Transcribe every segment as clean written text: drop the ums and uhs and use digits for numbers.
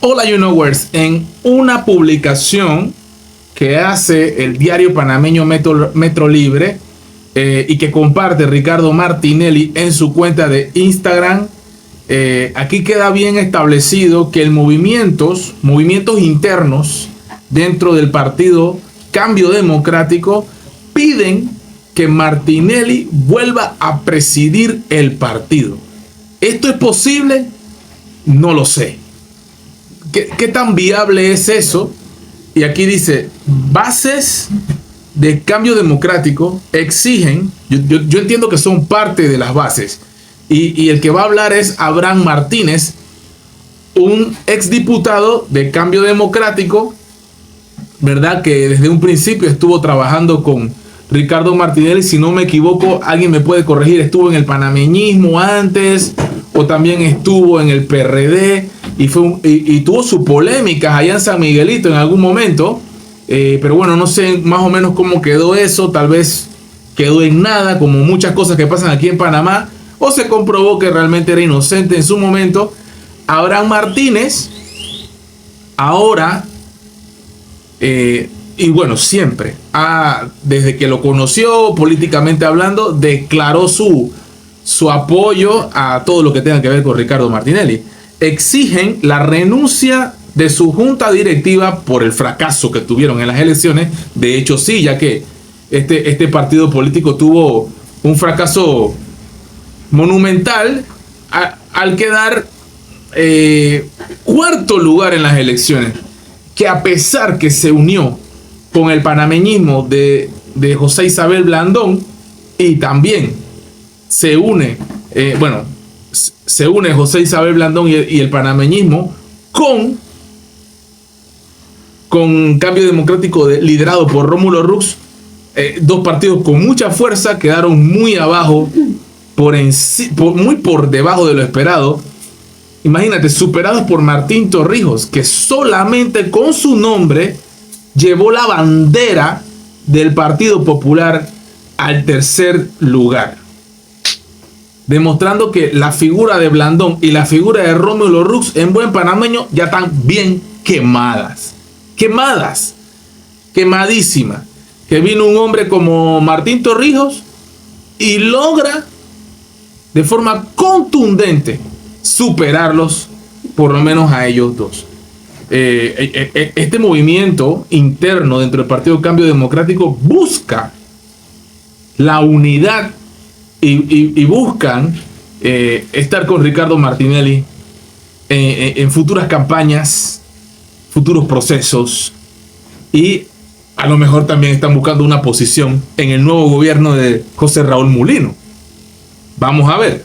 Hola You Knowers, en una publicación que hace el diario panameño Metro Libre y que comparte Ricardo Martinelli en su cuenta de Instagram, aquí queda bien establecido que movimientos internos dentro del partido Cambio Democrático piden que Martinelli vuelva a presidir el partido. ¿Esto es posible? No lo sé. ¿Qué tan viable es eso? Y aquí dice, bases de Cambio Democrático exigen, yo entiendo que son parte de las bases, y el que va a hablar es Abraham Martínez, un exdiputado de Cambio Democrático, ¿verdad? Que desde un principio estuvo trabajando con Ricardo Martinelli, si no me equivoco, alguien me puede corregir, estuvo en el panameñismo antes, o también estuvo en el PRD, y tuvo sus polémicas allá en San Miguelito en algún momento, pero bueno, no sé más o menos cómo quedó eso, tal vez quedó en nada, como muchas cosas que pasan aquí en Panamá, o se comprobó que realmente era inocente en su momento. Abraham Martínez, ahora, y bueno, siempre, desde que lo conoció políticamente hablando, declaró su apoyo a todo lo que tenga que ver con Ricardo Martinelli. Exigen la renuncia de su junta directiva por el fracaso que tuvieron en las elecciones. De hecho, sí, ya que este partido político tuvo un fracaso monumental al quedar cuarto lugar en las elecciones, que a pesar que se unió con el panameñismo de José Isabel Blandón, y también se une, se une José Isabel Blandón y el panameñismo con Cambio Democrático liderado por Rómulo Rux. Dos partidos con mucha fuerza quedaron muy abajo, muy por debajo de lo esperado. Imagínate, superados por Martín Torrijos, que solamente con su nombre llevó la bandera del Partido Popular al tercer lugar, demostrando que la figura de Blandón y la figura de Rómulo Rux en buen panameño ya están bien quemadísimas. Que vino un hombre como Martín Torrijos y logra de forma contundente superarlos, por lo menos a ellos dos. Este movimiento interno dentro del Partido Cambio Democrático busca la unidad y buscan estar con Ricardo Martinelli en futuras campañas, futuros procesos, y a lo mejor también están buscando una posición en el nuevo gobierno de José Raúl Mulino. Vamos a ver.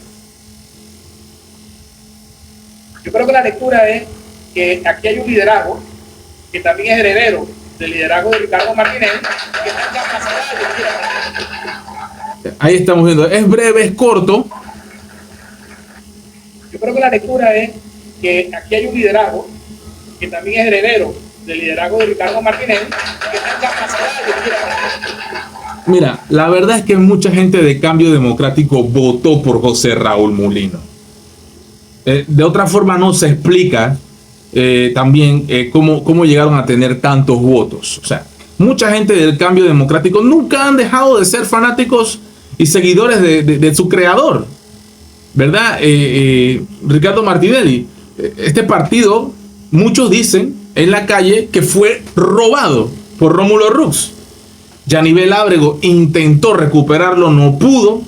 Yo creo que la lectura es que aquí hay un liderazgo que también es heredero del liderazgo de Ricardo Martinelli, que está en capacidad de... Ahí estamos viendo, es breve, es corto. Yo creo que la lectura es que aquí hay un liderazgo que también es heredero del liderazgo de Ricardo Martinelli, que está en capacidad de... Mira, la verdad es que mucha gente de Cambio Democrático votó por José Raúl Mulino. De otra forma no se explica también cómo llegaron a tener tantos votos. O sea, mucha gente del Cambio Democrático nunca han dejado de ser fanáticos y seguidores de su creador, ¿verdad? Ricardo Martinelli. Este partido, muchos dicen en la calle que fue robado por Rómulo Rux. Yanivel Ábrego intentó recuperarlo, no pudo.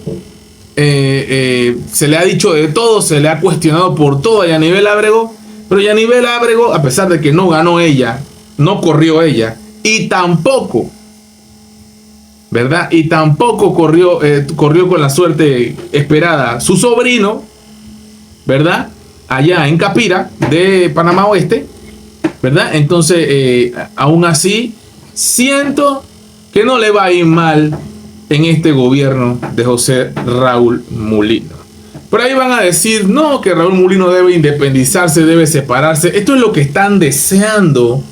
Se le ha dicho de todo, se le ha cuestionado por todo a Yanivel Ábrego, pero Yanivel Ábrego, a pesar de que no ganó ella, no corrió ella, y tampoco, ¿verdad? Y tampoco corrió con la suerte esperada su sobrino, ¿verdad? Allá en Capira, de Panamá Oeste, ¿verdad? Entonces, aún así, siento que no le va a ir mal en este gobierno de José Raúl Mulino. Por ahí van a decir, no, que Raúl Mulino debe independizarse, debe separarse. Esto es lo que están deseando,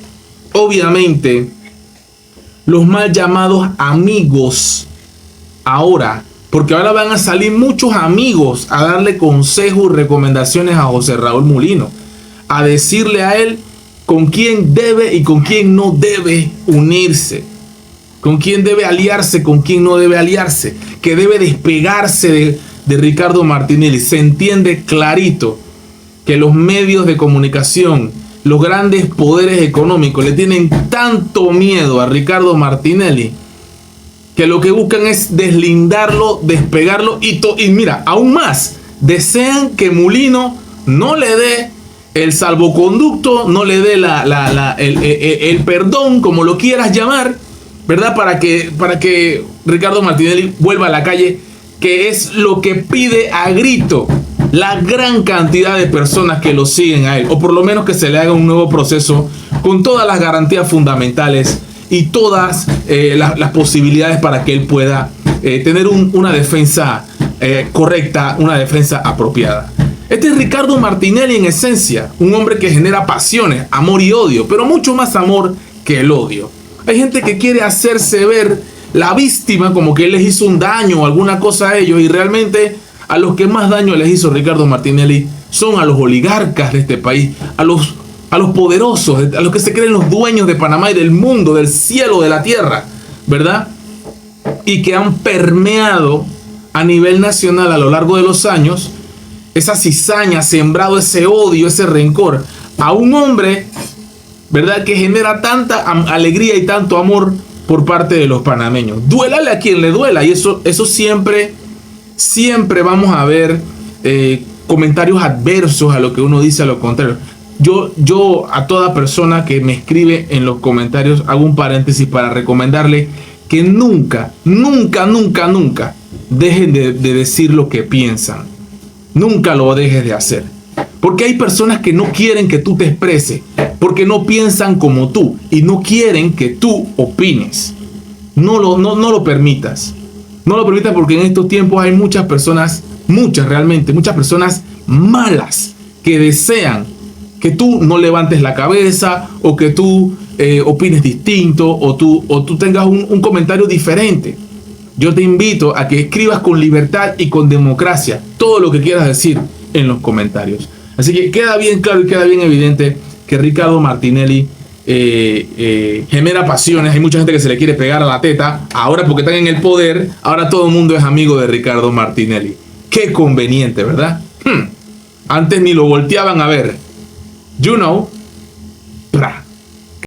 obviamente, los mal llamados amigos ahora, porque ahora van a salir muchos amigos a darle consejos y recomendaciones a José Raúl Mulino, a decirle a él con quién debe y con quién no debe unirse, con quién debe aliarse, con quién no debe aliarse, que debe despegarse de Ricardo Martinelli. Se entiende clarito que los medios de comunicación, los grandes poderes económicos le tienen tanto miedo a Ricardo Martinelli que lo que buscan es deslindarlo, despegarlo y mira, aún más, desean que Mulino no le dé el salvoconducto, no le dé el perdón, como lo quieras llamar, ¿verdad? Para que Ricardo Martinelli vuelva a la calle, que es lo que pide a grito la gran cantidad de personas que lo siguen a él, o por lo menos que se le haga un nuevo proceso con todas las garantías fundamentales y todas las posibilidades para que él pueda tener una defensa correcta, una defensa apropiada. Este es Ricardo Martinelli en esencia, un hombre que genera pasiones, amor y odio, pero mucho más amor que el odio. Hay gente que quiere hacerse ver la víctima como que él les hizo un daño o alguna cosa a ellos, y realmente a los que más daño les hizo Ricardo Martinelli son a los oligarcas de este país, a los poderosos, a los que se creen los dueños de Panamá y del mundo, del cielo, de la tierra, ¿verdad? Y que han permeado a nivel nacional a lo largo de los años esa cizaña, sembrado ese odio, ese rencor a un hombre, ¿verdad?, que genera tanta alegría y tanto amor por parte de los panameños. Duélale a quien le duela, y eso siempre vamos a ver comentarios adversos a lo que uno dice, a lo contrario. Yo a toda persona que me escribe en los comentarios hago un paréntesis para recomendarle que nunca dejen de decir lo que piensan. Nunca lo dejes de hacer. Porque hay personas que no quieren que tú te expreses, porque no piensan como tú y no quieren que tú opines. No lo permitas. No lo permitas, porque en estos tiempos hay muchas personas, muchas personas malas que desean que tú no levantes la cabeza, o que tú opines distinto, o tú tengas un comentario diferente. Yo te invito a que escribas con libertad y con democracia todo lo que quieras decir en los comentarios. Así que queda bien claro y queda bien evidente que Ricardo Martinelli genera pasiones. Hay mucha gente que se le quiere pegar a la teta. Ahora, porque están en el poder, ahora todo el mundo es amigo de Ricardo Martinelli. Qué conveniente, ¿verdad? Antes ni lo volteaban a ver. You know.